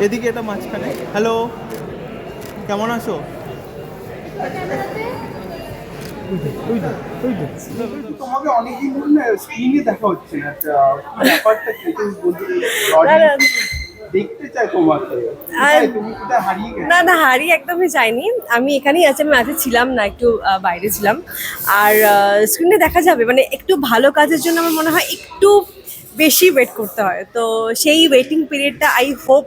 এদিকে এটা মাঝখানে। হ্যালো, কেমন আছো? তোমাকে অনেকদিন ধরে না স্ক্রিনে দেখা হচ্ছে না, ব্যাপারটা কি তুমি বলতে না না দেখতে চাই তোমাকে, কোথায় তুমি কোথায় হারিয়ে গেছো? না না হারিয়ে একদমই যাইনি। আমি এখানেই আছি, আমি আজকে ছিলাম না, একটু বাইরে ছিলাম। আর স্ক্রিনে দেখা যাবে, মানে একটু ভালো কাজের জন্য আমার মনে হয় একটু বেশি ওয়েট করতে হয়, তো সেই ওয়েটিং পিরিয়ডটা I hope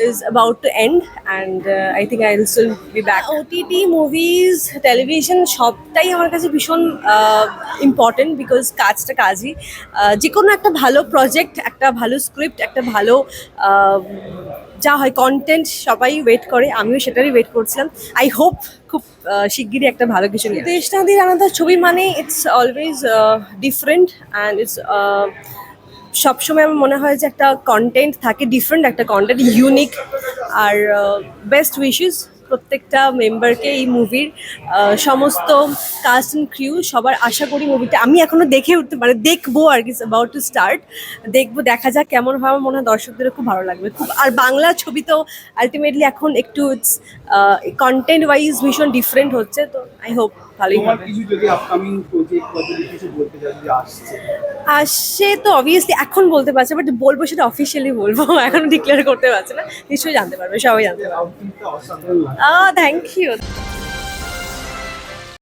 is about to end and I think I will still be back. OTT movies television সবটাই আমার কাছে ভীষণ ইম্পর্টেন্ট, বিকজ কাজটা কাজই। যে কোনো একটা ভালো প্রজেক্ট, একটা ভালো স্ক্রিপ্ট, একটা ভালো যা হয় কন্টেন্ট, সবাই ওয়েট করে, আমিও সেটারই ওয়েট করছিলাম। আই হোপ খুব শিগগিরই একটা ভালো কিছু নিয়ে। দেশনাদির আলাদা ছবি মানে it's always different and it's সবসময় আমার মনে হয় যে একটা কন্টেন্ট থাকে, ডিফারেন্ট একটা কন্টেন্ট, ইউনিক। আর বেস্ট উইশেস প্রত্যেকটা মেম্বারকে এই মুভির, সমস্ত কাস্ট অ্যান্ড ক্রিউ সবার। আশা করি মুভিটা আমি এখনো দেখে উঠতে মানে দেখবো আর কি, অ্যাবাউট টু স্টার্ট। দেখবো, দেখা যাক কেমন হয়। আমার মনে হয় দর্শকদেরও খুব ভালো লাগবে খুব। আর বাংলা ছবি তো আলটিমেটলি এখন একটু ইটস কন্টেন্ট ওয়াইজ ভীষণ ডিফারেন্ট হচ্ছে, তো আই হোপ ভালোই তোমার হবে। কিছু যদি আপকামিং প্রজেক্ট বা যদি কিছু বলতে চাই যে আসছে? সে তো অবভিয়াসলি এখন বলতে পারছে, বাট বলবো সেটা অফিসিয়ালি বলবো, এখনো ডিক্লেয়ার করতে পারছে না। নিশ্চয়ই জানতে পারবে, সবাই জানতে পারবে। আউটফিটটা অসাধারণ লাগে। Thank you.